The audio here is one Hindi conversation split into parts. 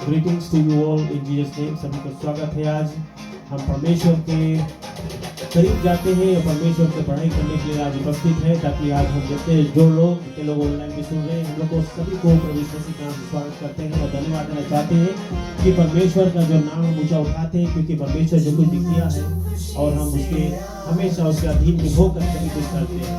Greetings to you all in Jesus name. सभी को स्वागत है। आज हम परमेश्वर के करीब जाते हैं और परमेश्वर से पढ़ाई करने के लिए आज उपस्थित है, ताकि आज हम जितने जो लोग ऑनलाइन भी सुन रहे हैं, हम लोग को सभी को प्रभु यीशु मसीह के नाम से स्वागत करते हैं और धन्यवाद देना चाहते हैं कि परमेश्वर का जो नाम हम ऊंचा उठाते हैं, क्योंकि परमेश्वर जो कुछ भी किया है और हम उसके हमेशा उसके अधीन में होकर सभी कुछ करते हैं।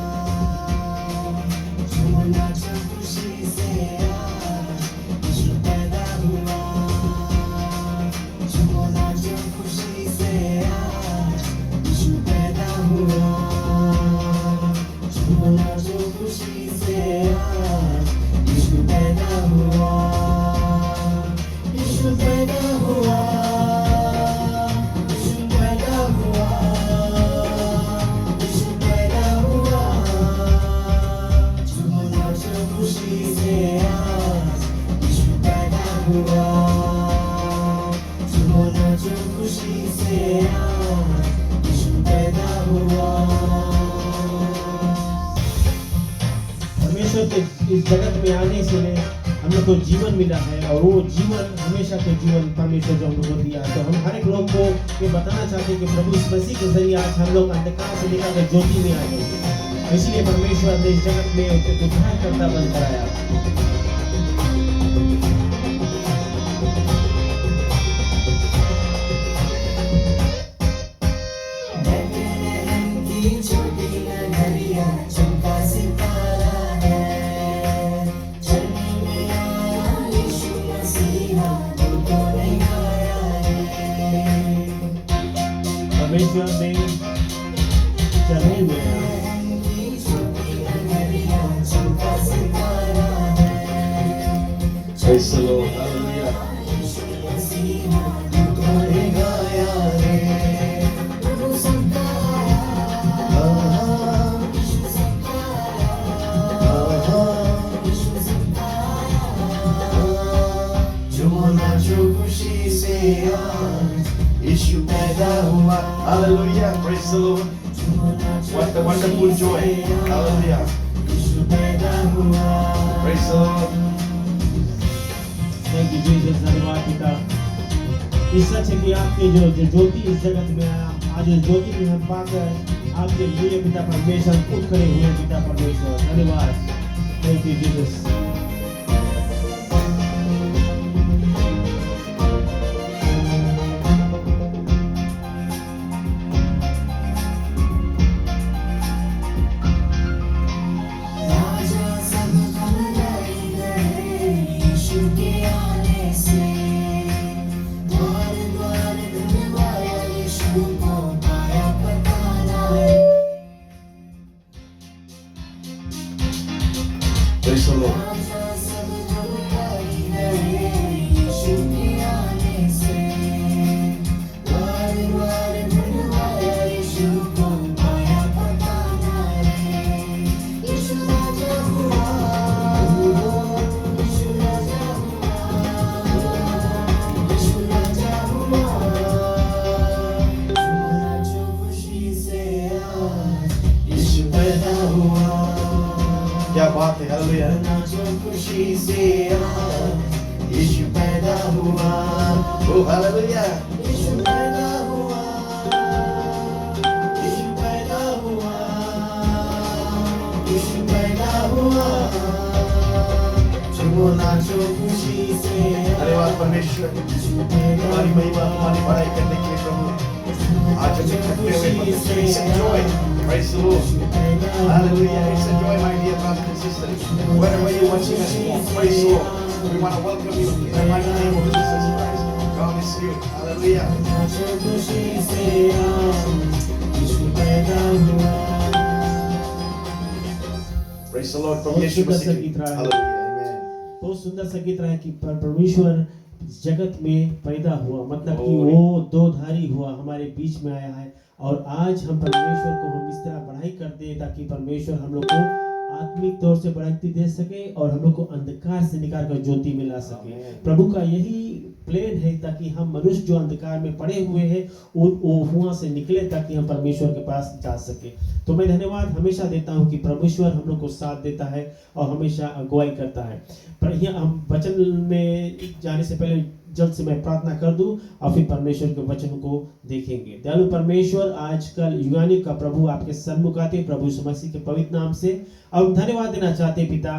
परमेश्वर के इस जगत में आने से हम लोग को जीवन मिला है और वो जीवन हमेशा के जीवन परमेश्वर जो हम लोग को दिया है। तो हम हर एक लोग को ये बताना चाहते हैं कि प्रभु इस मसीह के जरिए आज हम लोग अंधकार से निकल कर ज्योति में आए हैं। इसलिए परमेश्वर ने इस जगत में उद्धार करता बन कराया। परमेश्वर ने चढ़े हुए Praise the Lord. Hallelujah. Hallelujah. Praise the Lord. What a wonderful joy. Hallelujah. Praise the Lord. Thank you Jesus। धन्यवाद पिता। इस सच है कि आपके जो ज्योति इस जगत में आया, आज इस ज्योति में हम पाकर आपके लिए पिता परमेश्वर उठ खड़े हुए पिता परमेश्वर। धन्यवाद। Thank you Jesus। Praise the Lord. क्या बात है। हालेलुया। खुशी से यीशु पैदा हुआ। ओ हालेलुया। यीशु पैदा हुआ। यीशु पैदा हुआ। यीशु पैदा हुआ। झूमो नाचो खुशी से। धन्यवाद परमेश्वर, हमारी महिमा हमारी बड़ाई करने के लिए प्रभु आज हम इकट्ठे हुए। It's a joy. Praise the Lord. Hallelujah. It's a joy, my dear brothers and sisters. Wherever you're watching us from, praise the Lord. We want to welcome you in the mighty name of Jesus Christ. God is you. Hallelujah. Praise the Lord. From Yeshua Mashiach. Hallelujah. Amen. तो सुंदर सा गीत रहा है कि परमेश्वर जगत में पैदा हुआ, मतलब कि वो दोधारी हुआ, हमारे बीच में आया है। और आज हम परमेश्वर को हम इस तरह बढ़ाई करते हैं ताकि परमेश्वर हम लोग को आत्मिक तौर से बढ़ाई दे सके और हम लोग को अंधकार से निकाल कर ज्योति में ला सके। प्रभु का यही प्लान है ताकि हम मनुष्य जो अंधकार में पड़े हुए हैं वो वहां से निकले ताकि हम परमेश्वर के पास जा सके। तो मैं धन्यवाद हमेशा देता हूं कि परमेश्वर हम लोग को साथ देता है और हमेशा अगुवाई करता है। पर यहाँ हम वचन में जाने से पहले जल्द से मैं प्रार्थना कर दूं और फिर परमेश्वर के वचन को देखेंगे। दयालु परमेश्वर, आजकल युगानी का प्रभु आपके सन्मुख आते प्रभु यीशु मसीह के पवित्र नाम से और धन्यवाद देना चाहते पिता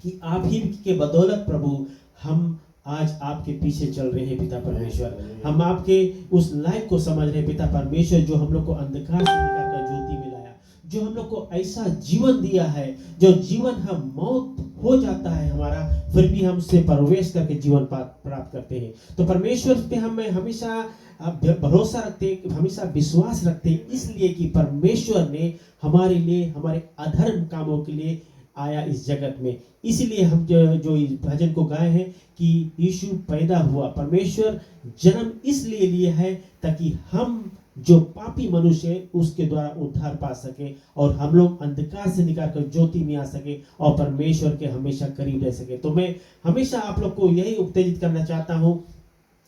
कि आप ही के बदौलत प्रभु हम आज आपके पीछे चल रहे हैं पिता परमेश्वर। हम आपके उस लाइफ को समझ रहे हैं पिता परमेश्वर जो हम लोग को अंधकार से निकालकर ज्योति में लाया, जो हम लोग को ऐसा जीवन दिया है जो जीवन हम मौत हो जाता है हमारा, फिर भी हम उससे प्रवेश करके जीवन प्राप्त करते हैं। तो परमेश्वर पे हम हमेशा भरोसा रखते, हमेशा विश्वास रखते, इसलिए कि परमेश्वर ने हमारे लिए हमारे अधर्म कामों के लिए आया इस जगत में। इसीलिए हम जो इस भजन को गाए हैं कि यीशु पैदा हुआ, परमेश्वर जन्म इसलिए लिया है ताकि हम जो पापी मनुष्य है उसके द्वारा उद्धार पा सके और हम लोग अंधकार से निकालकर ज्योति में आ सके और परमेश्वर के हमेशा करीब रह सके। तो मैं हमेशा आप लोग को यही उत्तेजित करना चाहता हूँ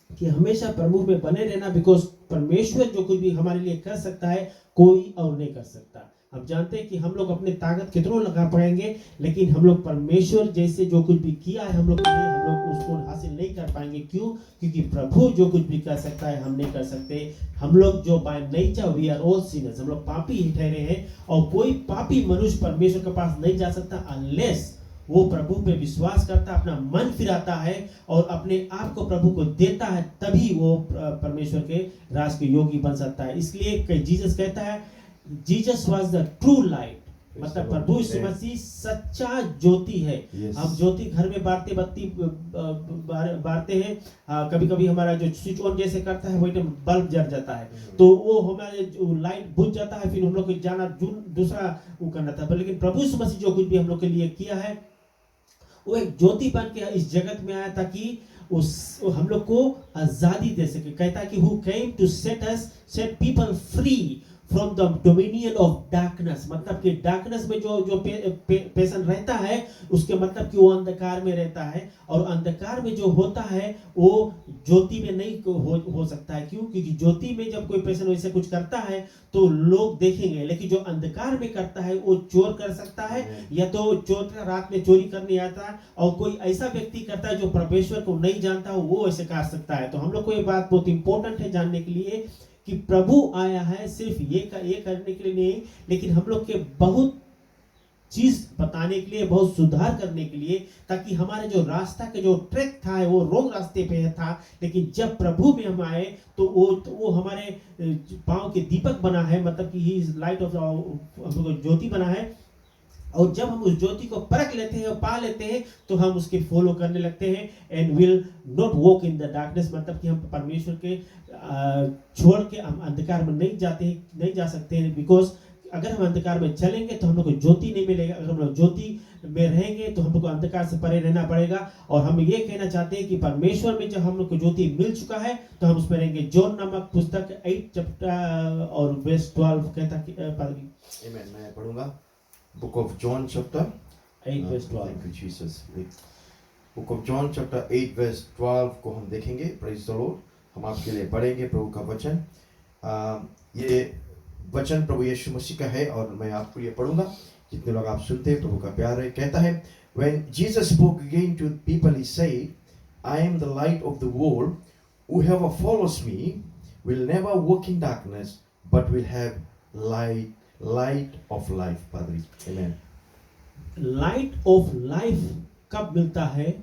कि हमेशा प्रभु में बने रहना, बिकॉज परमेश्वर जो कुछ भी हमारे लिए कर सकता है कोई और नहीं कर सकता। हम जानते हैं कि हम लोग अपने ताकत कितनों लगा पाएंगे, लेकिन हम लोग परमेश्वर जैसे जो कुछ भी किया है हम लोग उसको हासिल नहीं कर पाएंगे। क्यों? क्योंकि प्रभु जो कुछ भी कर सकता है हम नहीं कर सकते। हम लोग जो by nature we are all sinners, हम लोग पापी ही ठहरे हैं और कोई पापी मनुष्य परमेश्वर के पास नहीं जा सकता अनलेस वो प्रभु पे विश्वास करता, अपना मन फिराता है और अपने आप को प्रभु को देता है, तभी वो परमेश्वर के राज के योगी बन सकता है। इसलिए जीसस कहता है Jesus was the true light, मतलब प्रभु यीशु मसीह सच्चा ज्योति है। हम ज्योति घर में बारते बत्ती बारते हैं, कभी कभी हमारा जो स्विच ऑन जैसे करता है वो एकदम बल्ब जल जाता है, तो वो हमारे लाइट बुझ जाता है, फिर हम लोग को जाना दूसरा वो करना था। लेकिन प्रभु यीशु मसीह जो कुछ भी हम लोग के लिए किया है वो एक ज्योति बन के इस जगत में आया ताकि हम लोग को आजादी दे सके। कहता है कि who came to set people free from the dominion of darkness, मतलब कि डार्कनेस में जो पेशन रहता है उसके मतलब कि वो अंधकार में रहता है और अंधकार में जो होता है वो ज्योति में नहीं हो सकता है। क्यों? क्योंकि ज्योति में जब कोई पेशन वैसे कुछ करता है तो लोग देखेंगे, लेकिन जो अंधकार में करता है वो चोर कर सकता है या तो चोर रात में चोरी करने आता है, और कोई ऐसा व्यक्ति करता है जो परमेश्वर को नहीं जानता वो ऐसे कर सकता है। तो हम लोग को ये बात बहुत इंपॉर्टेंट है जानने के लिए कि प्रभु आया है सिर्फ ये करने के लिए नहीं, लेकिन हम लोग के बहुत चीज बताने के लिए, बहुत सुधार करने के लिए, ताकि हमारे जो रास्ता के जो ट्रैक था वो रोंग रास्ते पे था, लेकिन जब प्रभु में हम आए तो वो हमारे पांव के दीपक बना है, मतलब कि ही इज लाइट ऑफ ज्योति बना है। और जब हम उस ज्योति को परख लेते हैं और पा लेते हैं तो हम उसके फॉलो करने लगते हैं and will not walk in the darkness, मतलब कि हम परमेश्वर के छोड़ के हम अंधकार में नहीं जा सकते हैं। बिकॉज अगर हम अंधकार में चलेंगे तो हम लोग को ज्योति नहीं मिलेगा, अगर हम लोग ज्योति में रहेंगे तो हम लोग को अंधकार से परे रहना पड़ेगा। और हम ये कहना चाहते हैं कि परमेश्वर में जब हम लोग को ज्योति मिल चुका है तो हम उसमें रहेंगे। जॉन नामक पुस्तक 8 चैप्टर और वर्स 12 कहता है, मैं पढ़ूंगा Book of John chapter 8 verse 12. Thank you Jesus. Book of John chapter 8 verse 12 को हम देखेंगे। Praise the Lord. हम आपके लिए पढ़ेंगे प्रभु का वचन। ये वचन प्रभु यीशु मसीह का है और मैं आपको ये पढ़ूंगा। जितने लोग आप सुनते हैं प्रभु का प्यार है। कहता है, When Jesus spoke again to people, he said, I am the light of the world. Whoever follows me will never walk in darkness, but will have light of life. Padre, amen. Light of life कब मिलता है?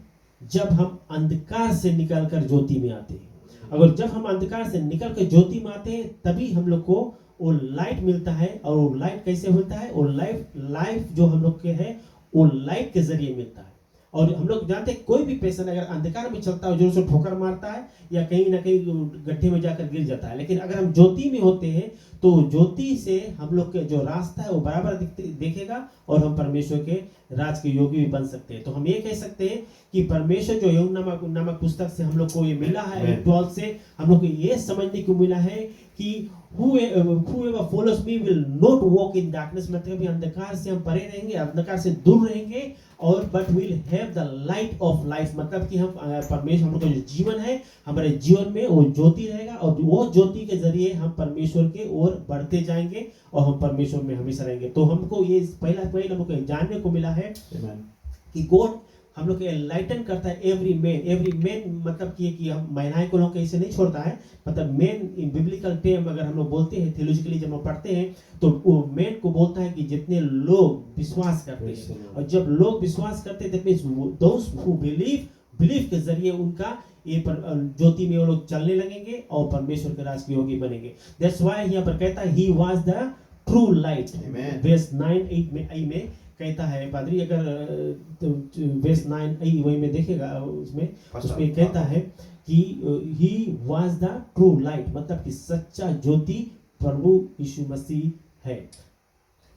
जब हम अंधकार से निकलकर ज्योति में आते हैं। अगर जब हम अंधकार से निकलकर ज्योति में आते हैं तभी हम लोग को वो लाइट मिलता है। और वो लाइट कैसे मिलता है? वो लाइफ जो हम लोग के है वो लाइट के जरिए मिलता है। और हम लोग जानते हैं कोई भी पेशेंट अगर अंधकार में चलता है जोर से ठोकर मारता है या कहीं ना कहीं गड्ढे में जाकर गिर जाता है, लेकिन अगर हम ज्योति में होते हैं तो ज्योति से हम लोग के जो रास्ता है वो बराबर देखेगा और हम परमेश्वर के राज के योगी भी बन सकते हैं। तो हम ये कह सकते हैं कि परमेश्वर जो यूहन्ना नामक पुस्तक से हम लोग को ये मिला है 12 से हम लोग को ये समझने को मिला है कि whoever follows me will not walk in darkness, मतलब अंधकार से हम परे रहेंगे, अंधकार से दूर रहेंगे और but will have the light of life, मतलब कि हम परमेश्वर, हम लोग का जो जीवन है, हमारे जीवन में वो ज्योति रहेगा और वो ज्योति के जरिए हम परमेश्वर के ओर बढ़ते जाएंगे और हम परमेश्वर में हमेशा रहेंगे। तो हमको ये पहला हम लोग को जानने को मिला है कि गॉड हम लोग को एनलाइटन करता है एवरी मैन, मतलब कि हम महिलाएं को लोग ऐसे नहीं छोड़ता है, मतलब मेन इन बिब्लिकल टर्म अगर हम लोग बोलते हैं, थियोलॉजिकली जब हम पढ़ते हैं तो वो मेन को बोलता है कि जितने लोग विश्वास करते हैं, और जब लोग विश्वास करते हैं that means those who believe के जरिए उनका ये ज्योति में वो लोग चलने लगेंगे और परमेश्वर के राज की योगी बनेंगे। दैट्स व्हाई यहाँ पर कहता है he was the true light. Verse 9-8 में कहता है पादरी, अगर वर्स 9 में देखेगा उसमें कहता है कि ही वाज द ट्रू लाइट, मतलब कि सच्चा ज्योति प्रभु यीशु मसीह है।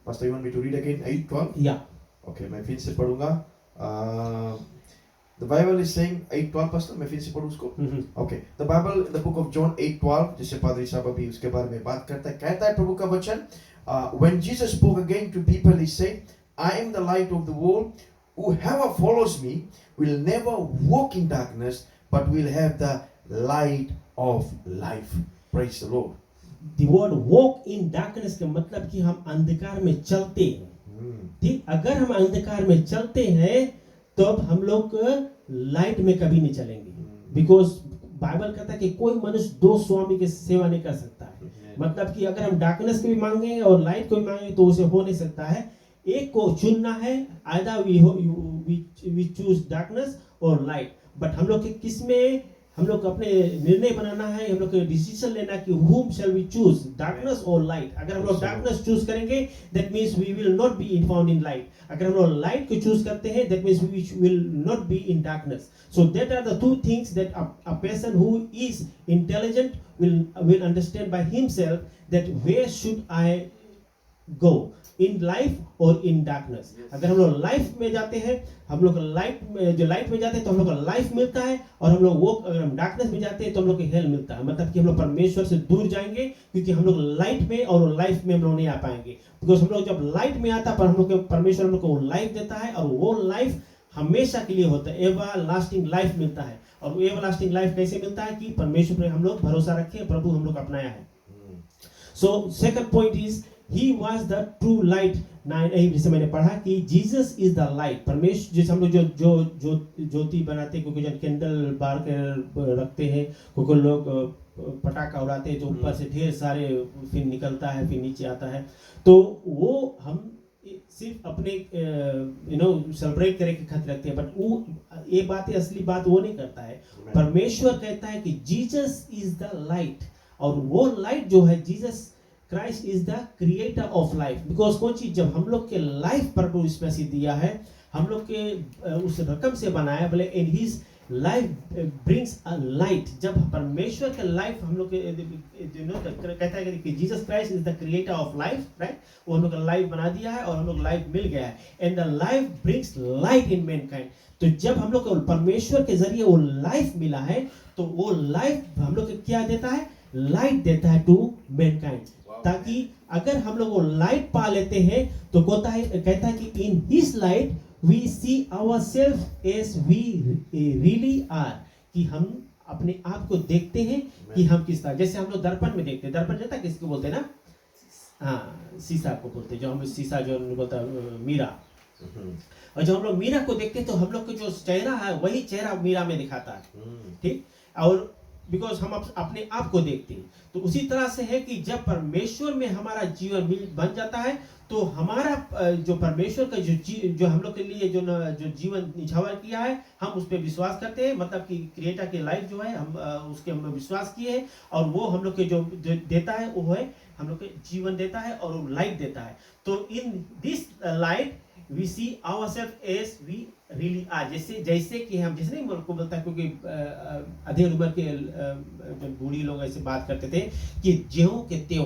Pastor, you want me to read again 8:12? या Okay, मैं फिर से पढ़ूंगा। The Bible is saying 8:12, Pastor, मैं फिर से पढ़ूं उसको। Okay, the Bible in the book of John 8:12, जिसे पादरी साहब अभी उसके बारे में बात करता है, कहता है प्रभु का वचन, when Jesus spoke again to people, he said, I am the light of the world. Whoever follows me will never walk in darkness, but will have the light of life. Praise the Lord. The word walk in darkness का मतलब कि हम अंधकार में चलते हैं। ठीक, अगर हम अंधकार में चलते हैं तब हम लोग लाइट में कभी नहीं चलेंगे, बिकॉज बाइबल कहता है कि कोई मनुष्य दो स्वामी की सेवा नहीं कर सकता है। मतलब कि अगर हम डार्कनेस को भी मांगेंगे और लाइट को भी मांगेंगे तो उसे हो नहीं सकता है, एक को चुनना है, आइदर वी चूज डार्कनेस और लाइट। बट हम लोग के किस में हम लोग को अपने निर्णय बनाना है, हम लोग को डिसीजन लेना कि whom shall we choose, darkness or light। अगर हम लोग darkness चूज करेंगे that means we will not be found in light। अगर हम लोग light को चूज करते हैं that means we will not be in darkness। So that are the two things that a person who is intelligent will understand by himself that where should I go, in life or in darkness। अगर हम लोग लाइफ में जाते हैं, हम लोग लाइट में जाते हैं तो हम लोग को लाइफ मिलता है, और हम लोग वो अगर हम डार्कनेस में जाते हैं तो हम लोग को हेल मिलता है। मतलब कि हम लोग परमेश्वर से दूर जाएंगे, क्योंकि हम लोग लाइट में और लाइफ में हम लोग नहीं आ पाएंगे। बिकॉज हम लोग जब लाइट में आता पर हम लोग परमेश्वर हम लोग को लाइफ देता है, और वो लाइफ हमेशा के लिए होता है, एवर लास्टिंग लाइफ मिलता है। और एवर लास्टिंग लाइफ कैसे मिलता है कि परमेश्वर पर हम लोग भरोसा रखें, प्रभु हम लोग अपनाया है। So second point is He was the true light। 9 जिसे मैंने पढ़ा कि Jesus is the light। परमेश्वर जैसे हम लोग जो ज्योति बनाते हैं, क्योंकि जब कैंडल बार के रखते हैं, क्योंकि लोग पटाखा उड़ाते हैं तो ऊपर से ढेर सारे फिर निकलता है, फिर नीचे आता है, तो वो हम सिर्फ अपने सेलिब्रेट करने की खातिर रखते हैं, बट वो ये बात है, असली बात वो नहीं करता है। परमेश्वर कहता है कि जीसस इज द लाइट, और वो लाइट जो है Jesus Christ is the creator of life. Because कौन चीज जब हम लोग के लाइफ प्रभु इसमें से दिया है, हम लोग के उस रकम से बनाया, बोले in his life brings a light. जब परमेश्वर के लाइफ हम लोग के कहता है कि Jesus Christ is the creator of life, right, वो हम लोग का लाइफ बना दिया है और हम लोग लाइफ मिल गया है, and the life brings light in Mankind. तो जब हम लोग को परमेश्वर के जरिए वो लाइफ मिला है, तो वो लाइफ हम लोग को क्या देता है, लाइट देता है टू मैनकाइंड। ताकि अगर हम लोग वो लाइट पा लेते हैं तो कहता है कि in his light we see ourselves as we really are, कि हम अपने आप को देखते हैं कि हम किस तरह, जैसे हम लोग दर्पण में देखते हैं, दर्पण जैसा किसको बोलते हैं ना, हाँ शीशा को बोलते हैं, जो हम शीशा जो बोलता है मीरा, और जब हम लोग मीरा को देखते हैं तो हम लोग का जो चेहरा है वही चेहरा मीरा में दिखाता है, ठीक। और बिकॉज हम अपने आप को देखते हैं, तो उसी तरह से है कि जब परमेश्वर में हमारा जीवन बन जाता है तो हमारा जो परमेश्वर का जो हम लोग के लिए जो जीवन निछावर किया है, हम उस पर विश्वास करते हैं। मतलब कि क्रिएटर के लाइफ जो है हम उसके हम विश्वास किए हैं, और वो हम लोग के जो देता है वो है हम लोग के जीवन देता है और वो लाइट देता है। तो in this light we see ourselves as we really are. जैसे कि हम जैसे नहीं को बोलता, क्योंकि अधेड़ उम्र के जो बूढ़ी लोग ऐसे बात करते थे कि ज्यों के त्यों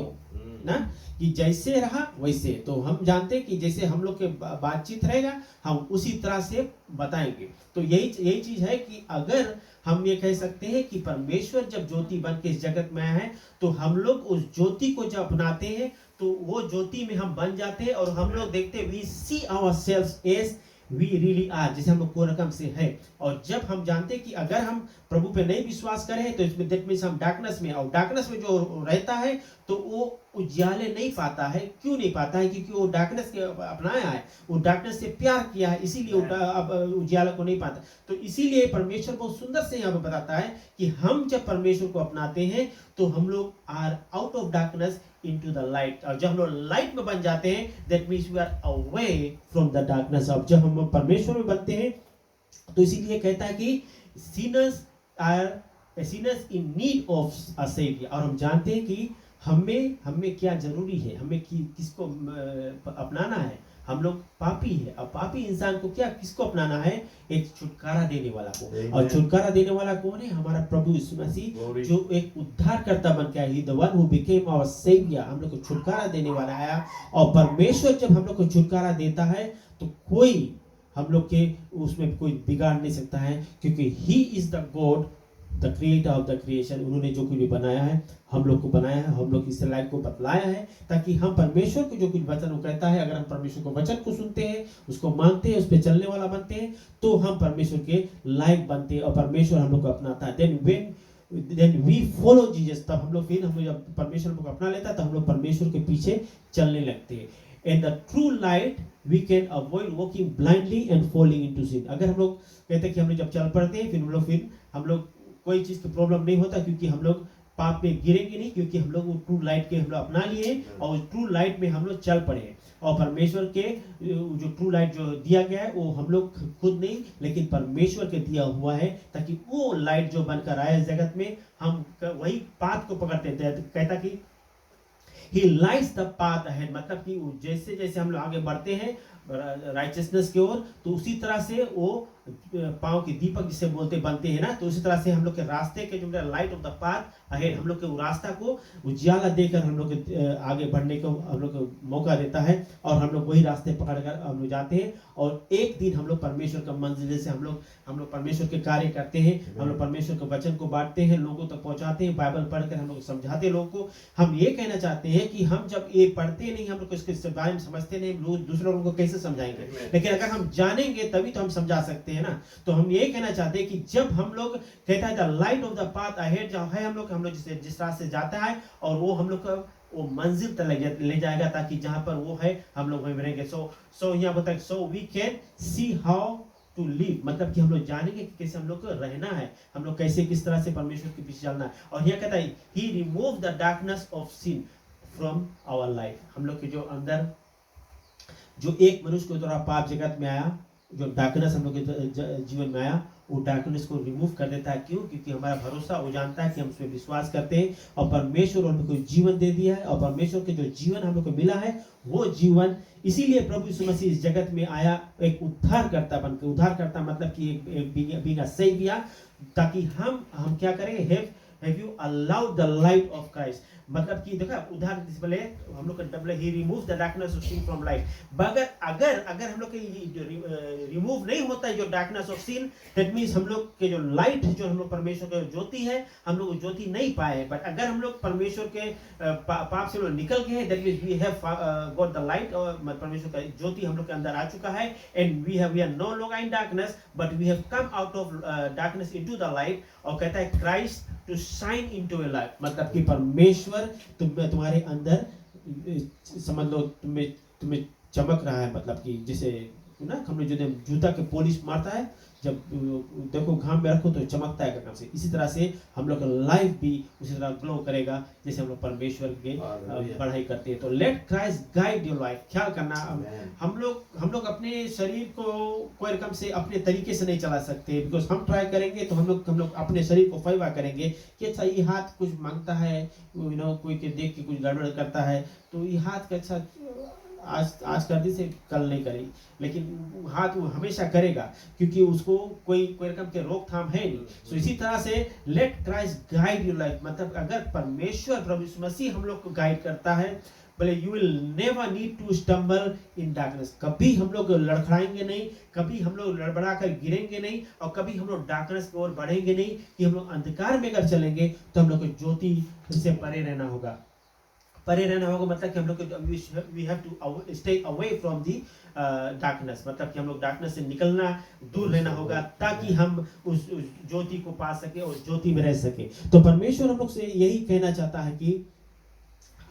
ना, कि जैसे रहा वैसे। तो हम जानते हैं कि जैसे हम लोग के बातचीत रहेगा हम उसी तरह से बताएंगे। तो यही चीज है कि अगर हम ये कह सकते हैं कि परमेश्वर जब ज्योति बन के इस जगत में आया है, तो हम लोग उस ज्योति को जब अपनाते हैं तो वो ज्योति में हम बन जाते हैं, और हम लोग देखते हैं we see ourselves as we really are, जैसे हम लोग को रकम से है। और जब हम जानते हैं कि अगर हम प्रभु पे नहीं विश्वास करें तो इसमें दैट मीन्स हम डार्कनेस में, और डार्कनेस में जो रहता है तो वो उजाले नहीं पाता है। क्यों नहीं पाता है? क्योंकि वो डार्कनेस के अपनाया है, वो डार्कनेस से प्यार किया है, इसीलिए वो अब उजाला को नहीं पाता। तो इसीलिए परमेश्वर बहुत सुंदर से यहाँ पे बताता है कि हम जब परमेश्वर को अपनाते हैं तो हम लोग are out of darkness into the light. और जब हम लोग लाइट में बन जाते हैं that means we are away from the darkness. अब जब हम परमेश्वर में बनते हैं तो इसीलिए कहता है कि sinners are sinners in need of a savior। और हम जानते हैं कि हमें क्या जरूरी है, हमें किसको अपनाना है। हम लोग पापी है, अब पापी इंसान को किसको अपनाना है? एक छुटकारा देने वाला को। और छुटकारा देने वाला कौन है? हमारा प्रभु यीशु मसीह, जो एक उद्धारकर्ता बन के आया। He the one who became our saviour, हम लोग को छुटकारा देने वाला आया। और परमेश्वर जब हम लोग को छुटकारा देता है तो कोई हम लोग के उसमें कोई बिगाड़ नहीं सकता है, क्योंकि he is the God the creator of the creation. उन्होंने जो कुछ भी बनाया है हम लोग को बनाया है, हम लोग इस लाइफ को बतलाया है ताकि हम परमेश्वर को जो कुछ वचन वो कहता है, अगर हम परमेश्वर को वचन को सुनते हैं, उसको मानते हैं, उस पर चलने वाला बनते हैं, तो हम परमेश्वर के लायक बनते हैं और परमेश्वर हम लोग को अपनाता है। Then we follow Jesus. तब हम लोग जब परमेश्वर को अपना लेता है तो हम लोग परमेश्वर के पीछे चलने लगते हैं। In the true light we can avoid walking blindly and falling into sin। अगर हम लोग कहते हैं कि हम लोग जब चल पड़ते हैं फिर हम लोग कोई चीज़ की प्रॉब्लम नहीं होता, क्योंकि हम लोग पाप में गिरेंगे नहीं, क्योंकि हम लोग वो ट्रू लाइट के हम लोग अपना लिए और उस ट्रू लाइट में हम लोग चल पड़े। और परमेश्वर के जो ट्रू लाइट जो दिया गया है वो हम लोग खुद नहीं लेकिन परमेश्वर के दिया हुआ है, ताकि वो लाइट जो बनकर आए जगत में हम वही पाथ को पकड़ते थे। कहता कि He lights the path ahead, मतलब कि जैसे जैसे हम लोग आगे बढ़ते हैं राइचियसनेस की ओर, तो उसी तरह से वो पाँव की दीपक जिसे बोलते बनते हैं ना, तो उसी तरह से हम लोग के रास्ते के जो light of the path ahead, हम लोग के रास्ता को उजाला देकर हम लोग के आगे बढ़ने को हम लोग को मौका देता है। और हम लोग वही रास्ते पकड़कर हम लोग जाते हैं और एक दिन हम लोग परमेश्वर का मंजिल से हम लोग परमेश्वर के कार्य करते हैं। हम लोग परमेश्वर के वचन को बांटते हैं, लोगों तक पहुंचाते हैं, बाइबल पढ़कर हम लोग समझाते हैं लोगों को। हम ये कहना चाहते हैं कि हम जब ये पढ़ते नहीं, हम लोग इसके बारे में समझते नहीं, लोग दूसरे लोगों को कैसे समझाएंगे? लेकिन अगर हम जानेंगे तभी तो हम समझा सकते हैं ना। तो हम ये कहना चाहते हैं कि जब हम लोग कहता है the light of the path ahead जो है, हम लोग जिस रास्ते से जाता है और वो हम लोग का वो मंजिल तक ले जाएगा, ताकि जहां पर वो है हम लोग वहीं रहेंगे। सो यहाँ बताए so we can see how to live, मतलब कि हम लोग जानेंगे कि कैसे हम लोग को रहना है, हम लोग कैसे किस तरह से परमेश्वर के पीछे चलना है। और यहाँ कहता है he remove the darkness of sin from our life. हम लोग के जो अंदर जो एक मनुष्य के द्वारा पाप जगत में आया, जो डार्कनेस हम लोग के जीवन में आया, वो डार्कनेस को रिमूव कर देता है। क्यों? क्योंकि हमारा भरोसा वो जानता है कि हम उसमें विश्वास करते हैं और परमेश्वर हम लोग को जीवन दे दिया है। और परमेश्वर के जो जीवन हम लोग को मिला है वो जीवन, इसीलिए प्रभु यीशु मसीह इस जगत में आया एक उद्धारकर्ता बनकर। उद्धारकर्ता मतलब कि एक बीइंग अ सेवियर, ताकि हम क्या करेंगे? Have you allowed the light of Christ, मतलब कि देखा उदाहरण पहले हम लोग का he remove the darkness of sin from light. मगर अगर हम लोग के रिमूव नहीं होता है जो darkness of sin, that means हम लोग के जो लाइट जो हम लोग परमेश्वर के ज्योति है, हम लोग ज्योति नहीं पाए। बट अगर हम लोग परमेश्वर के पाप से लोग निकल गए हैं, that means we have got the light, और परमेश्वर का ज्योति हम लोग के अंदर आ चुका है। And we are no longer in darkness but we have come out of darkness into the light. और कहता है Christ to shine into your life, मतलब कि परमेश्वर तुम्हारे अंदर समझ लो तुम्हें चमक रहा है। मतलब कि जैसे ना हम लोग जो जूता के पॉलिश मारता है, जब देखो घाम में रखो तो चमकता है एकदम से, इसी तरह से हम लोग का लाइफ भी उसी तरह ग्लो करेगा जैसे हम लोग परमेश्वर के पढ़ाई करते हैं। तो let Christ guide your life. ख्याल करना, हम लोग अपने शरीर को कोई रकम से अपने तरीके से नहीं चला सकते, बिकॉज हम ट्राई करेंगे तो हम लोग अपने शरीर को फैवा करेंगे कि अच्छा ये हाथ कुछ मांगता है, कोई के देख के कुछ गड़बड़ करता है तो ये हाथ का अच्छा आज कर दी से कल नहीं करेगी, लेकिन हाथ वो हमेशा करेगा क्योंकि उसको कोई रकम के रोकथाम है नहीं। सो इसी तरह से let Christ guide your life, मतलब अगर परमेश्वर प्रभु यीशु मसीह हम लोग को गाइड करता है, बोले you will never need to stumble in darkness. कभी हम लोग लड़खड़ाएंगे नहीं, कभी हम लोग लड़बड़ा कर गिरेंगे नहीं, और कभी हम लोग डार्कनेस की ओर बढ़ेंगे नहीं कि हम लोग अंधकार में अगर चलेंगे तो हम लोग को ज्योति से परे रहना होगा। परे रहना होगा, मतलब कि हम लोग को we have to stay away from the darkness, मतलब कि हम लोग डार्कनेस से निकलना, दूर रहना होगा, ताकि हम उस ज्योति को पा सके और ज्योति में रह सके। तो परमेश्वर हम लोग से यही कहना चाहता है कि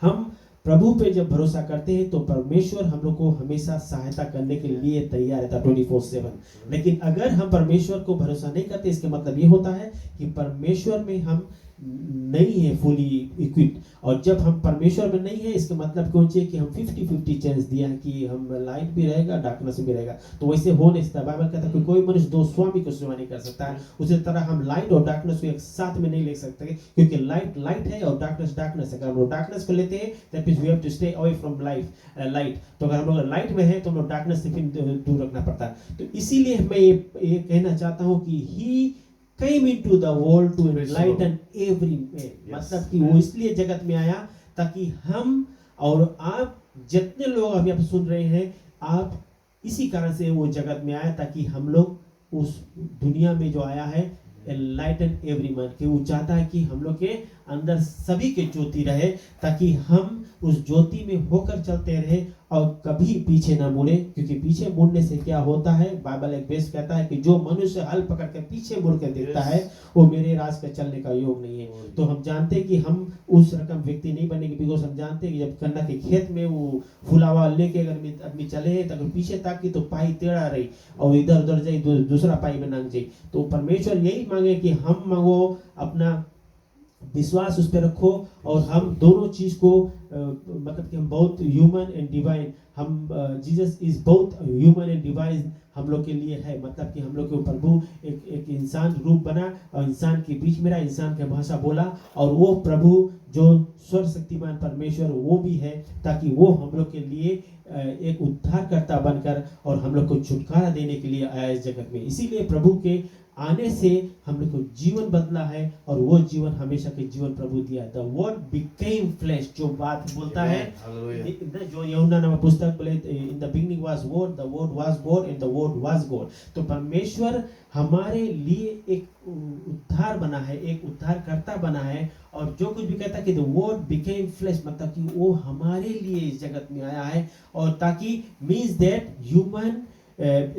हम प्रभु पे जब भरोसा करते हैं तो परमेश्वर हम लोग को हमेशा सहायता करने के लिए तैयार रहता 24/7। लेकिन अगर हम परमेश्वर को भरोसा नहीं करते, इसके मतलब ये होता है कि परमेश्वर में हम नहीं है फुली इक्विप्ड। और जब हम परमेश्वर में नहीं है, इसका मतलब कौन चाहिए कि हम 50-50 चांस दिया है कि हम लाइट भी रहेगा, डार्कनेस भी रहेगा, तो वैसे हो नहीं सकता। बाइबल कहता है कि कोई मनुष्य दो स्वामी को सेवा नहीं कर सकता है। उसी तरह हम लाइट और डार्कनेस को एक साथ में नहीं ले सकते, क्योंकि लाइट लाइट है और डार्कनेस डार्कनेस है। अगर हम लोग डार्कनेस को लेते हैं, that means we have to stay away from light. तो अगर हम लोग लाइट में है तो हम लोग डार्कनेस से फिर दूर रखना पड़ता है। तो इसीलिए मैं ये कहना चाहता हूँ कि ही came into the world to enlighten every man, मतलब कि वो इसलिए जगत में आया ताकि हम और आप जितने लोग अभी आप सुन रहे हैं, आप इसी कारण से वो जगत में आया, ताकि हम लोग उस दुनिया में जो आया है enlighten every man, कि वो चाहता है कि हम लोग के अंदर सभी के ज्योति रहे, ताकि हम उस ज्योति में होकर चलते रहे और कभी पीछे ना मुड़े। क्योंकि पीछे मुड़ने से क्या होता है, बाइबल एक बेस कहता है कि जो मनुष्य हल पकड़ के पीछे मुड़ के देखता है, वो मेरे राज का चलने का योग नहीं है। तो हम जानते हैं कि हम उस रकम व्यक्ति नहीं बनेंगे, बिकॉज हम जानते हैं कि जब गन्ना के खेत में वो फुलावा लेके अगर आदमी चले तो अगर पीछे ताकि तो पाई टेढ़ा रही और इधर उधर जाए, दूसरा पाई में नंग जाए। तो परमेश्वर यही मांगे कि हम मांगो, अपना विश्वास उस पर रखो, और हम दोनों चीज को मतलब कि हम बहुत ह्यूमन एंड डिवाइन, हम जीसस इज बहुत ह्यूमन एंड डिवाइन हम लोग के लिए है। मतलब कि हम लोग के प्रभु एक इंसान रूप बना और इंसान के बीच में रहा, इंसान की भाषा बोला, और वो प्रभु जो सर्वशक्तिमान परमेश्वर वो भी है, ताकि वो हम लोग के लिए एक उद्धारकर्ता बनकर और हम लोग को छुटकारा देने के लिए आया इस जगत में। इसीलिए प्रभु के आने से हम लोग को जीवन बदला है, और वो जीवन हमेशा के जीवन प्रभु दिया है। द वर्ड बिकेम फ्लेश, जो बात बोलता है, जो यूहन्ना नामक पुस्तक बोले, in the beginning was word, the word was God and the word was God. तो परमेश्वर हमारे लिए एक उद्धार बना है, एक उद्धारकर्ता बना है, और जो कुछ भी कहता है कि द वर्ड बिकेम फ्लेश, मतलब कि वो हमारे लिए इस जगत में आया है, और ताकि means that human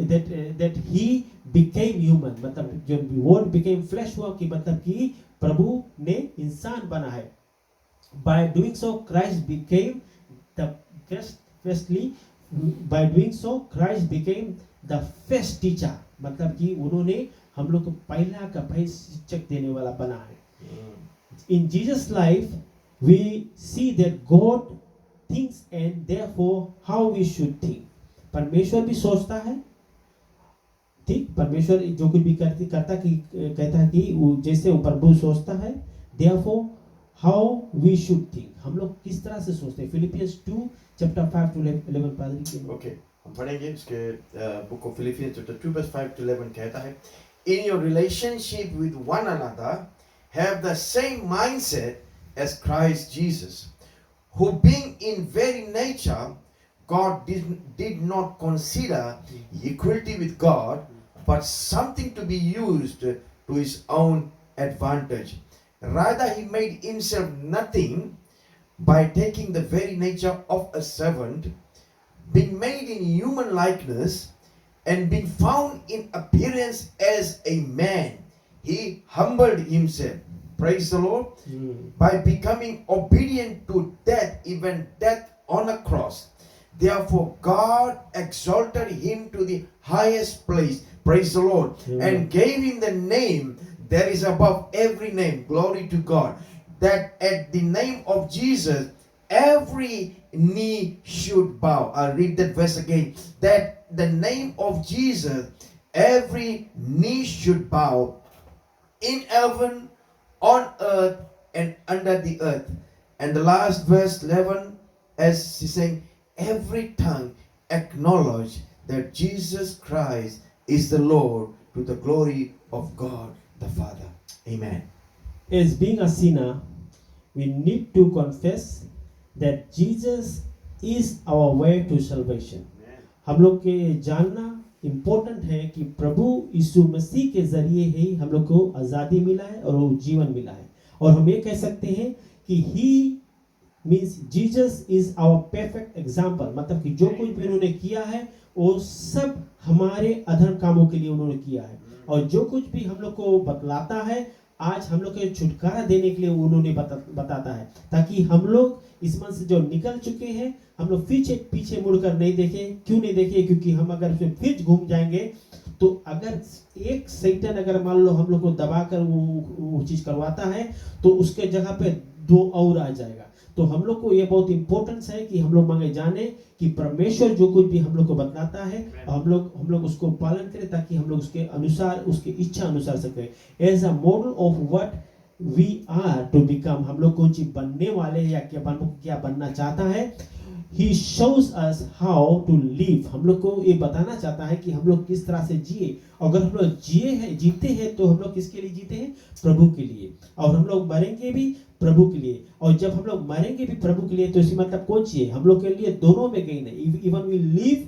that he became human, मतलब जो word became flesh हुआ कि मतलब कि प्रभु ने इंसान बना है। By doing so Christ became the by doing so Christ became the first teacher, मतलब कि उन्होंने हम लोग को पहला शिक्षक देने वाला बना है। In Jesus' life we see that God thinks and therefore how we should think। परमेश्वर भी सोचता है, ठीक, परमेश्वर जो कुछ भी कहता है कि जैसे वो प्रभु सोचता है, therefore how we should think, हम लोग किस तरह से सोचते हैं। Philippians 2:5-11 पादरी के। ओके, हम पढ़ेंगे इसके book of Philippians chapter 2 verse 5-11 कहता है, in your relationship with one another have the same mindset as Christ Jesus, who being in very nature God did not consider equality with God but something to be used to his own advantage. Rather he made himself nothing by taking the very nature of a servant, being made in human likeness, and being found in appearance as a man. He humbled himself, praise the Lord, by becoming obedient to death, even death on a cross. Therefore God exalted him to the highest place, praise the Lord, and gave him the name that is above every name, glory to God, that at the name of Jesus every knee should bow. I'll read that verse again, that the name of Jesus every knee should bow, in heaven, on earth, and under the earth. And the last verse 11, as he's saying, every tongue acknowledge that Jesus Christ is the Lord, to the glory of God the Father. Amen. As being a sinner, we need to confess that Jesus is our way to salvation. हम लोग के जानना इम्पोर्टेंट है कि प्रभु यीशु मसीह के जरिए ही हम लोग को आज़ादी मिला है और वो जीवन मिला है। और हम ये कह सकते हैं कि he means Jesus is our perfect example, मतलब कि जो कुछ भी उन्होंने किया है वो सब हमारे अधर्म कामों के लिए उन्होंने किया है, और जो कुछ भी हम लोग को बतलाता है आज हम लोग के छुटकारा देने के लिए उन्होंने बताता है, ताकि हम लोग इस मन से जो निकल चुके हैं हम लोग पीछे मुड़कर नहीं देखें। क्यों नहीं देखें? क्योंकि हम अगर उसमें फिर घूम जाएंगे तो अगर एक शैतान अगर मान लो हम लोग को दबाकर वो चीज करवाता है तो उसके जगह पे दो और आ जाएगा। तो हम लोग को ये बहुत इंपॉर्टेंस है कि हम लोग मांगे जाने कि परमेश्वर जो कुछ भी हम लोग को बतलाता है हम लोग उसको पालन करें, ताकि हम लोग उसके अनुसार उसकी इच्छा अनुसार सकें। As a model of what we are to become, हम लोग कौन चीज बनने वाले हैं या क्या बनना चाहता है। He shows us how to live, हम लोग को ये बताना चाहता है कि हम लोग किस तरह से जिए। अगर हम लोग जीते हैं तो हम लोग किसके लिए जीते हैं? प्रभु के लिए। और हम लोग मरेंगे भी प्रभु के लिए, और जब हम लोग मरेंगे भी प्रभु के लिए तो इसी मतलब कौन सी है? हम लोग के लिए दोनों में गेन है। Even we live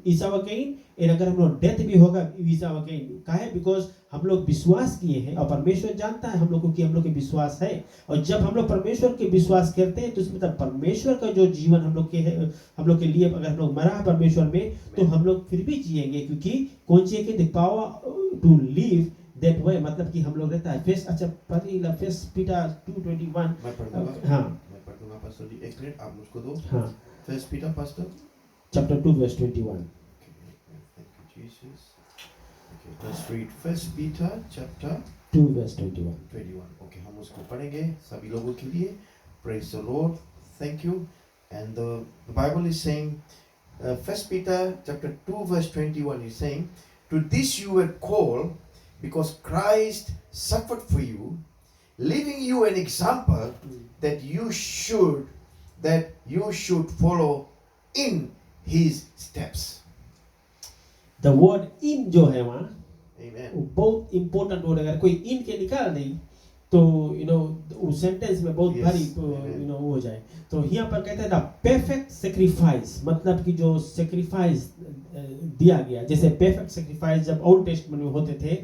is our gain, and अगर हम लोग डेथ भी होगा इज आवर गेन। का है? बिकॉज हम लोग विश्वास किए हैं और परमेश्वर जानता है हम लोग को कि हम लोग के विश्वास है, और जब हम लोग परमेश्वर के विश्वास करते हैं तो इसमें मतलब परमेश्वर का जो जीवन हम लोग के है, हम लोग के लिए अगर हम लोग मरा है परमेश्वर में तो हम लोग फिर भी जिएंगे, क्योंकि कौन सी है कि the power to live that way, मतलब कि हम लोग रहता है फेस। अच्छा पढ़िए फर्स्ट पीटर 2:21। मैं पढ़ूंगा। हाँ मैं पढ़ूंगा पास्टर जी, एक मिनट आप मुझको दो। हाँ first Peter pastor chapter 2:21। Thank you Jesus. Okay, let's read First Peter chapter 2:21। 21. Okay, हम उसको पढ़ेंगे सभी लोगों के लिए। Praise the Lord. Thank you. And the Bible is saying, First Peter chapter 2:21 is saying, to this you were called, because Christ suffered for you, leaving you an example that you should follow in his steps. The word in जो है वहाँ Amen. वो बहुत इम्पोर्टेंट वर्ड, अगर कोई इन के निकाल नहीं तो उस सेंटेंस में बहुत Yes. भारी हो जाए। तो यहाँ पर कहता है द परफेक्ट सेक्रीफाइस, मतलब कि जो सेक्रीफाइस दिया गया, जैसे परफेक्ट सेक्रीफाइस जब ओल्ड टेस्टमेंट में होते थे,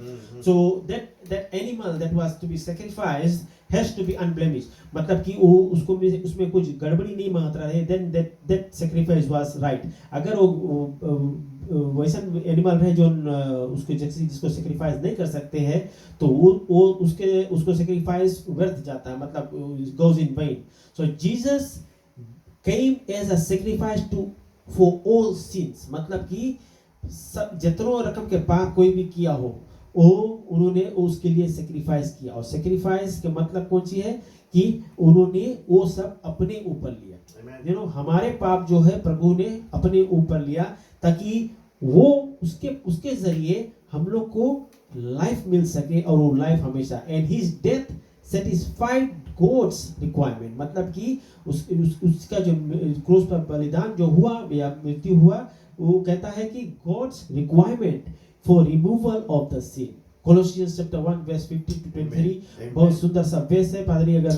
so that animal that was to be sacrificed has to be unblemished, मतलब कि वो उसमें कुछ गड़बड़ी नहीं मात्र रहे, then that sacrifice was right. अगर वैसा एनिमल रहे जो उसके जिसको सेक्रीफाइस नहीं कर सकते हैं तो वो उसको सेक्रीफाइस व्यर्थ जाता है, मतलब goes in vain. So Jesus came as a sacrifice for all sins, मतलब कि सब जितनों रकम के पाप कोई भी किया हो वो उन्होंने उसके लिए सेक्रीफाइस किया। और सेक्रीफाइस के मतलब कौन सी है कि उन्होंने वो सब अपने ऊपर लिया। हमारे पाप जो है प्रभु ने अपने ऊपर लिया, ताकि वो उसके जरिए हम लोग को लाइफ मिल सके, और वो लाइफ हमेशा। And his death satisfied God's requirement, मतलब कि उसका जो क्रूस पर बलिदान जो हुआ या मृत्यु हुआ, वो कहता है कि God's requirement for removal of the sin. Colossians chapter 1 verse 15 to 23 बहुत सुंदर सा verse है। पादरी अगर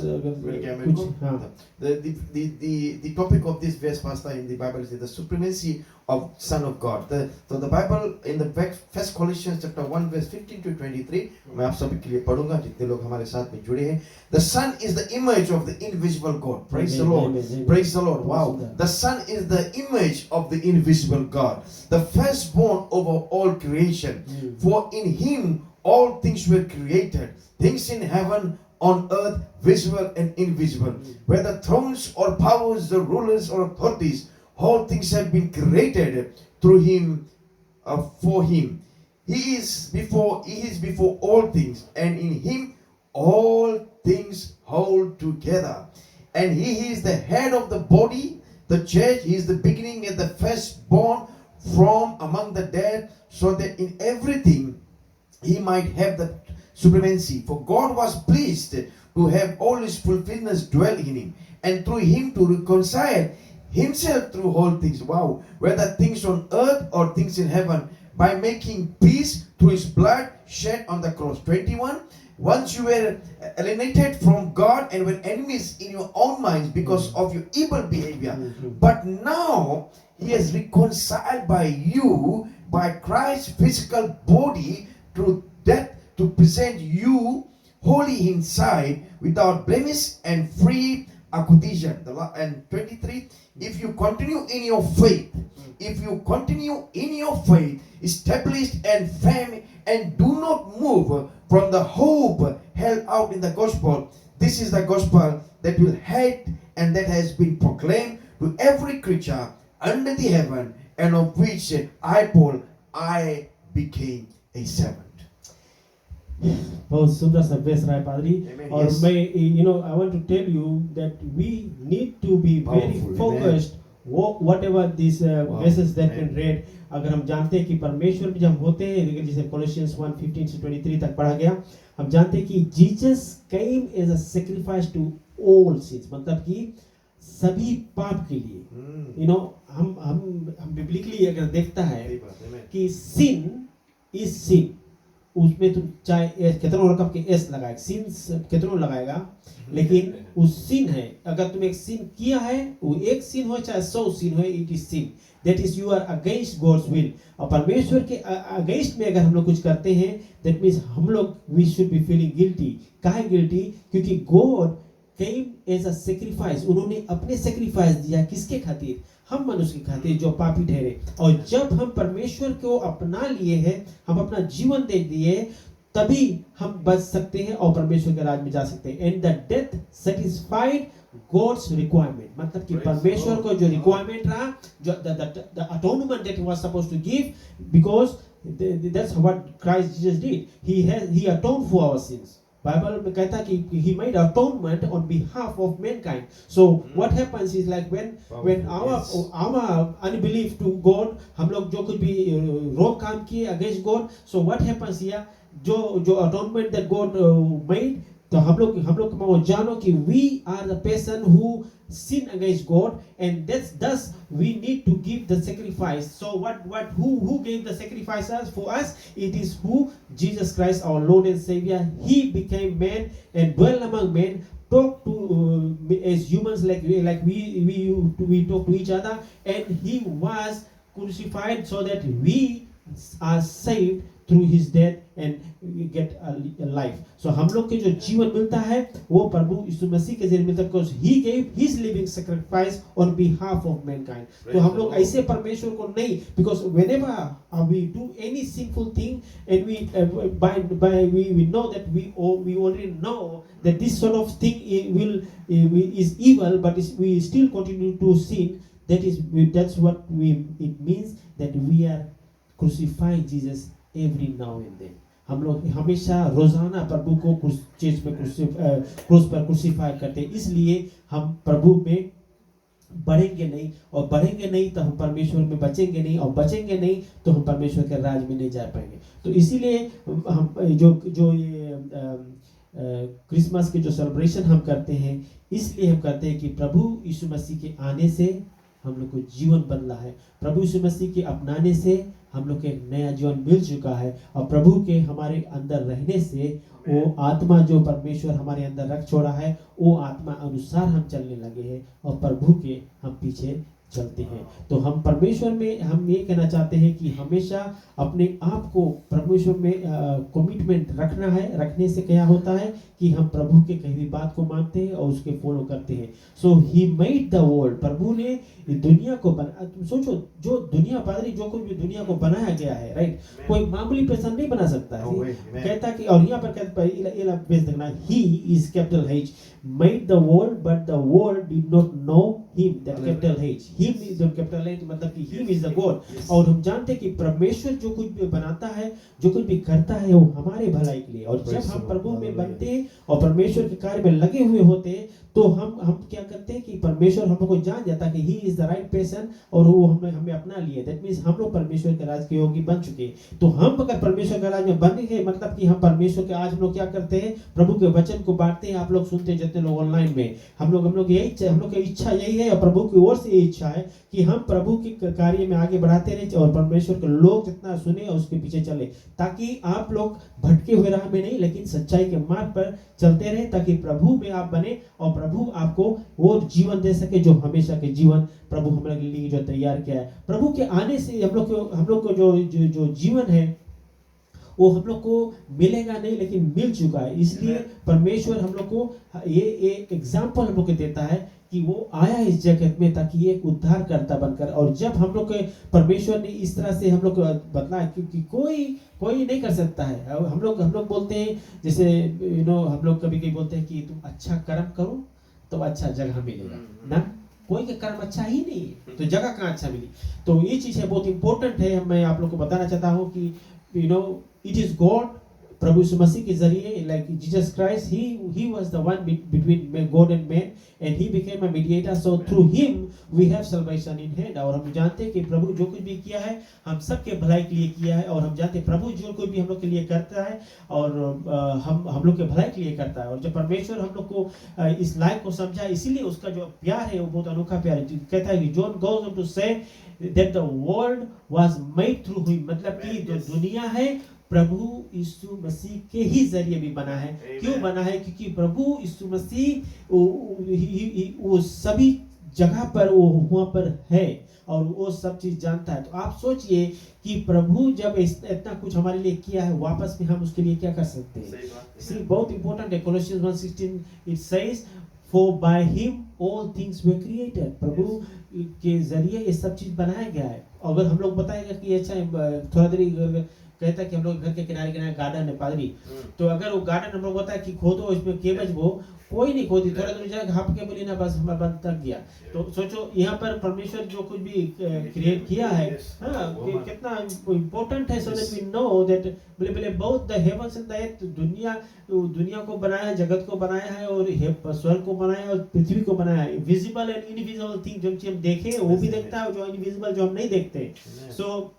कुछ हाँ the topic of this verse pastor in the Bible is the supremacy of Son of God. So the Bible in the First Colossians chapter 1 verse 15 to 23 मैं आप सभी के लिए पढ़ूंगा जितने लोग हमारे साथ में जुड़े हैं। The Son is the image of the invisible God. Praise the Lord. Praise the Lord. Wow. The Son is the image of the invisible God, the firstborn over all creation. For in him all things were created, things in heaven, on earth, visible and invisible, whether thrones or powers, the rulers or authorities, all things have been created through him, for him. He is before all things, and in him all things hold together. And he is the head of the body, the church. He is the beginning and the firstborn from among the dead, so that in everything he might have the supremacy. For God was pleased to have all his fulfillment dwell in him, and through him to reconcile himself through all things. Wow. Whether things on earth or things in heaven, by making peace through his blood shed on the cross. 21. Once you were alienated from God and were enemies in your own minds because of your evil behavior, but now he has reconciled by you by Christ's physical body through death, to present you holy inside, without blemish and free Akudija, and 23, if you continue in your faith, if you continue in your faith, established and firm, and do not move from the hope held out in the gospel, this is the gospel that will head and that has been proclaimed to every creature under the heaven, and of which I, Paul, I became a servant. बहुत सुंदर सा बेस रहा है पादरी Amen, और yes. मैं I want to tell you that we need to be very Powerful, focused whatever these Wow, verses that amen. been read. अगर हम जानते हैं कि परमेश्वर में जब हम होते हैं जैसे Colossians 1:15 से 23 तक पढ़ा गया, हम जानते हैं कि Jesus came as a sacrifice to all sins, मतलब कि सभी पाप के लिए हम बिब्लिकली अगर देखता है कि sin is sin, उसमें तुम चाहे कितना रकम के एस लगाए सिन कितना लगाएगा, लेकिन वो सिन है। अगर तुम एक सिन किया है, वो एक सिन हो चाहे 100 सिन हो, it is sin, that is you are against God's will. और परमेश्वर के अगेंस्ट में अगर हम लोग कुछ करते हैं, दैट मीन्स हम लोग we should be feeling guilty. काहे गिल्टी? क्योंकि God came as a sacrifice, उन्होंने अपने सेक्रीफाइस दिया किसके खातिर? हम मनुष्य के खातिर जो पापी ठहरे। और जब हम परमेश्वर को अपना लिए हैं, हम अपना जीवन दे दिए, तभी हम बच सकते हैं और परमेश्वर के राज में जा सकते हैं। And the death satisfied God's requirement, मतलब कि परमेश्वर को जो रिक्वायरमेंट रहा, जो the atonement that he was supposed to give, because that's what Christ Jesus did, he atoned for our sins. Bible में कहता है कि he made atonement on behalf of mankind. So what happens is like when our unbelief to God, हम लोग जो कुछ भी wrong काम किए against God, so what happens here, जो atonement that God made, तो हम लोग जानो कि we are the person who sin against God, and thus we need to give the sacrifice. So who gave the sacrifices for us? It is who? Jesus Christ, our Lord and Savior. He became man and dwelt among men, talk to as humans like we talk to each other, and he was crucified so that we are saved through his death and we get a life. So हम लोग के जो जीवन मिलता है वो प्रभु यीशु मसीह के जरिए मिलता है, because he gave his living sacrifice on behalf of mankind. तो हम लोग ऐसे परमेश्वर को नहीं, because whenever we do any sinful thing and we know that we already know that this sort of thing is evil, but we still continue to sin. That's what it means that we are crucifying Jesus every now and then. हम लोग हमेशा रोजाना प्रभु को क्रूस पर क्रूसीफाई करते हैं, इसलिए हम प्रभु में बढ़ेंगे नहीं, और बढ़ेंगे नहीं तो हम परमेश्वर में बचेंगे नहीं, और बचेंगे नहीं तो हम परमेश्वर के राज में नहीं जा पाएंगे। तो इसीलिए हम जो ये क्रिसमस के जो सेलिब्रेशन हम करते हैं, इसलिए हम करते हैं कि प्रभु यीशु मसीह के आने से हम लोग को जीवन बदला है, प्रभु यीशु मसीह के अपनाने से हम लोग के नया जीवन मिल चुका है, और प्रभु के हमारे अंदर रहने से वो आत्मा जो परमेश्वर हमारे अंदर रख छोड़ा है, वो आत्मा अनुसार हम चलने लगे हैं और प्रभु के हम पीछे चलते हैं। तो हम परमेश्वर में हम ये कहना चाहते हैं कि हमेशा अपने आप को परमेश्वर में कमिटमेंट रखना है। रखने से क्या होता है कि हम प्रभु के कही हुई बात को मानते हैं और उसके फॉलो करते हैं। सो ही मेड द वर्ल्ड, प्रभु ने दुनिया को बना, तुम सोचो जो दुनिया पादरी जो कुछ भी दुनिया को बनाया गया है, राइट, कोई मामूली पर्सन नहीं बना सकता है। कहता कि और यहाँ पर कहता है he is capital H made the world but the world did not know him, that capital H, him is the capital H, मतलब कि him is the God। और हम जानते हैं कि परमेश्वर जो कुछ भी बनाता है, जो कुछ भी करता है, वो हमारे भलाई के लिए। और जब हम प्रभु में बनते हैं और परमेश्वर के कार्य में लगे हुए होते हैं, तो हम क्या करते हैं कि परमेश्वर हमको जान जाता है कि he is the right person, और वो हमें अपना लिए। दैट मींस हम लोग परमेश्वर के राज के योगी बन चुके हैं। तो हम अगर परमेश्वर के राज में बन गए, मतलब कि हम परमेश्वर के, आज हम लोग क्या करते हैं, प्रभु के वचन को बांटते हैं। आप लोग सुनते हैं जितने लोग ऑनलाइन में, हम लोग की इच्छा यही है, और प्रभु की ओर से ये इच्छा है कि हम प्रभु के कार्य में आगे बढ़ाते रहे, और परमेश्वर के लोग जितना सुने और उसके पीछे चले, ताकि आप लोग भटके हुए राह में नहीं, लेकिन सच्चाई के मार्ग पर चलते रहे, ताकि प्रभु में आप बने और प्रभु आपको वो जीवन दे सके जो हमेशा के जीवन प्रभु हम लोग के लिए जो तैयार किया है। प्रभु के आने से हम लोग को जो जीवन है वो हम लोग को मिलेगा नहीं, लेकिन मिल चुका है। इसलिए परमेश्वर हम लोग को ये एग्जाम्पल हम लोग को देता है कि वो आया इस जगत में ताकि एक उद्धारकर्ता बनकर। और जब हम लोग के परमेश्वर ने इस तरह से हम लोग को बतलाया कि कोई नहीं कर सकता है। और हम लोग बोलते हैं, जैसे हम लोग कभी कभी बोलते हैं कि तुम अच्छा कर्म करो तो अच्छा जगह मिलेगा ना। कोई का कर्म अच्छा ही नहीं है तो जगह कहाँ अच्छा मिली। तो ये चीज़ है, बहुत इंपॉर्टेंट है। मैं आप लोग को बताना चाहता हूँ कि इट इज गॉड, प्रभु यीशु मसीह के जरिए, like Jesus Christ, he was the one between God and man, and he became a mediator, so through him we have salvation in hand। और हम जानते हैं कि प्रभु जो कुछ भी किया है हम सबके भलाई के लिए किया है। और हम जानते हैं प्रभु जो कुछ भी हम लोग के लिए करता है और हम लोग के भलाई के लिए करता है। और जब परमेश्वर हम लोग को इस लायक को समझा, इसीलिए उसका जो प्यार है वो बहुत अनोखा प्यार है। कहता है कि John goes on to say that the world was made through him, मतलब कि जो दुनिया है प्रभु यीशु मसीह के ही जरिए भी बना है। क्यों बना है? क्योंकि प्रभु यीशु मसीह वो सभी जगह पर वो वहाँ पर है और वो सब चीज जानता है। तो आप सोचिए कि प्रभु जब इतना कुछ हमारे लिए किया है, वापस में हम उसके लिए क्या कर सकते हैं। बहुत इंपॉर्टेंट है। Colossians 1:16 it says for by him all things were created. प्रभु के जरिए ये सब चीज बनाया गया है। अगर हम लोग बताएंगे कि अच्छा थोड़ा देर कहता है कि हम लोग घर के किनारे किनारे गार्डन है पादरी, तो अगर वो गार्डन हम लोग होता है कि खोदो इसमें केबज वो कोई नहीं खोदी, थोड़ा दूर जाकर हाँप के बोली ना बस हमारा बंद तक गया। तो सोचो यहाँ पर परमेश्वर जो कुछ भी क्रिएट किया है कितना इम्पोर्टेंट है। So that we know that बोले both the heavens and the earth, दुनिया को बनाया है, जगत को बनाया है और स्वर्ग को बनाया है और पृथ्वी को बनाया है। विजिबल एंड इनविजिबल थिंग, जो चीज हम देखे वो भी देखता है, जो इनविजिबल जो हम नहीं देखते। सो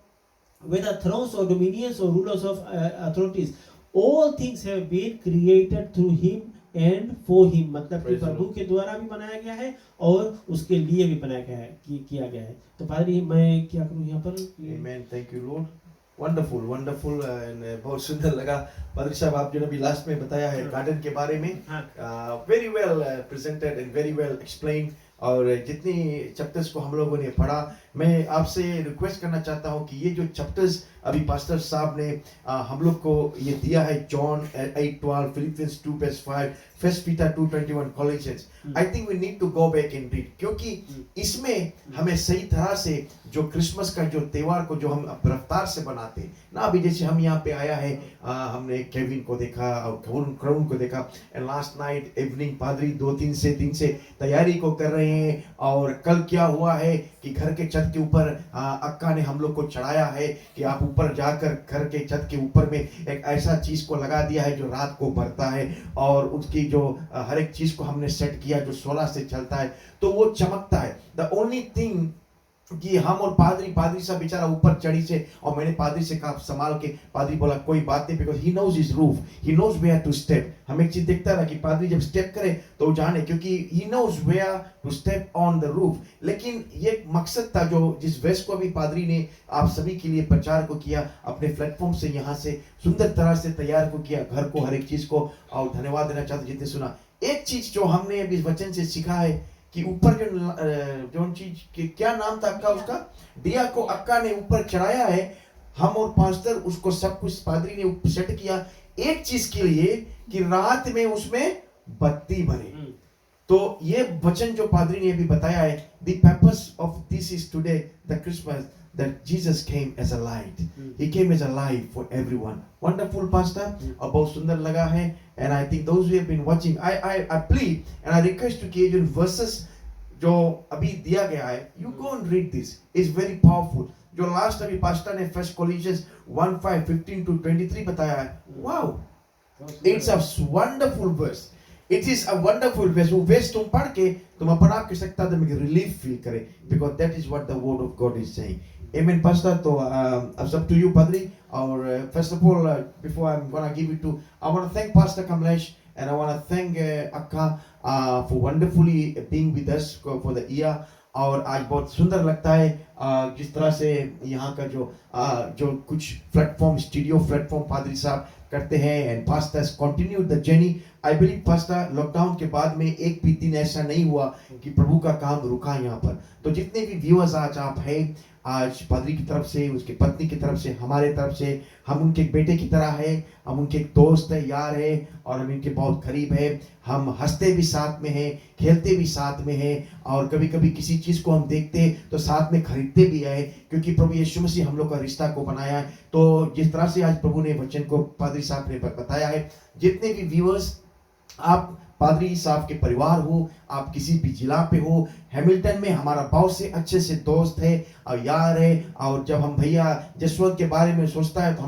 whether thrones or dominions or rulers of authorities, all things have been created through him and for him, मतलब कि प्रभु के द्वारा भी बनाया गया है और उसके लिए भी बनाया गया है, किया गया है। तो पादरी मैं क्या करूं यहाँ पर? Amen, thank you Lord, wonderful and बहुत सुंदर लगा पादरी साहब। आप जो अभी लास्ट में बताया है गार्डन के बारे में, very well presented and very well explained। और जितनी चैप्टर्स को हम लोगों ने पढ़ा, मैं आपसे रिक्वेस्ट करना चाहता हूं कि ये जो चैप्टर्स अभी पास्टर साहब ने हम लोग को ये दिया है, John 8:12, Philippians 2:5, 1 Peter 2:21, Colossians, I think we need to go back and read, क्योंकि इसमें हमें सही तरह से जो क्रिसमस का जो त्योहार को जो हम रफ्तार से बनाते ना, अभी जैसे हम यहाँ पे आया है, हमने केविन को देखा और क्राउन को देखा, एंड लास्ट नाइट इवनिंग पादरी 2-3 से तैयारी को कर रहे हैं। और कल क्या हुआ है कि घर के छत के ऊपर अक्का ने हम लोग को चढ़ाया है कि आप ऊपर जाकर घर के छत के ऊपर में एक ऐसा चीज को लगा दिया है जो रात को बढ़ता है, और उसकी जो हर एक चीज को हमने सेट किया जो 16 से चलता है, तो वो चमकता है। द ओनली थिंग कि हम और पादरी साहब बेचारा ऊपर चढ़ी से, और मैंने पादरी से कहा संभाल के, पादरी बोला कोई बात नहीं, because he knows his roof, he knows where to step. हम एक चीज देखता रहा कि पादरी जब स्टेप करे तो वो जाने, क्योंकि he knows where to step on the roof. लेकिन ये मकसद था जो जिस वेस्ट को भी पादरी ने आप सभी के लिए प्रचार को किया, अपने प्लेटफॉर्म से यहाँ से सुंदर तरह से तैयार को किया घर को, हर एक चीज को, और धन्यवाद देना चाहते जितने सुना। एक चीज जो हमने अभी वचन से सीखा है कि ऊपर जो चीज के क्या नाम था अक्का, उसका दिया को अक्का ने ऊपर चढ़ाया है, हम और पास्टर उसको सब कुछ पादरी ने सेट किया एक चीज के लिए कि रात में उसमें बत्ती बने। तो ये वचन जो पादरी ने अभी बताया है, the purpose of this is today the Christmas that Jesus came as a light, he came as a light for everyone। wonderful pastor, और बहुत सुंदर लगा है। and I think those who have been watching, I plead and I request to कि जो verses जो अभी दिया गया है, you go and read this, it's very powerful। जो लास्ट अभी पास्टर ने 1 Corinthians 1:15-23 बताया है, wow, it's a wonderful verse, it is a wonderful verse। वो verse तुम पढ़ के तुम अपना आप कह सकता है तुम्हें रिलीफ फील करे, because that is what the word of God is saying। Amen, Pastor। तो it's up to you, Padri। Or first of all, before I'm gonna give it to, I want to thank Pastor Kamlesh and I want to thank Akka for wonderfully being with us for the year। और आज बहुत सुंदर लगता है जिस तरह से यहाँ का जो कुछ प्लेटफॉर्म, स्टूडियो प्लेटफॉर्म पादरी साहब करते हैं, and pastors continue the journey. I believe pastor lockdown के बाद में एक भी दिन ऐसा नहीं हुआ कि प्रभु का काम रुका यहाँ पर। तो जितने भी व्यूअर्स आज आप हैं, आज पादरी की तरफ से, उसकी पत्नी की तरफ से, हमारे तरफ से, हम उनके बेटे की तरह है, हम उनके एक दोस्त है, यार है, और हम इनके बहुत करीब है। हम हंसते भी साथ में हैं, खेलते भी साथ में हैं, और कभी कभी किसी चीज़ को हम देखते तो साथ में खरीदते भी है, क्योंकि प्रभु यीशु मसीह हम लोग का रिश्ता को बनाया है। तो जिस तरह से आज प्रभु ने वचन को पादरी साहब ने बताया है, जितने भी व्यूअर्स, आप पादरी साहब के परिवार हो, आप किसी भी जिला पे हो, हैमिल्टन में हमारा बहुत से अच्छे से दोस्त है और यार है। और जब हम भैया जसवंत के बारे में सोचता है तो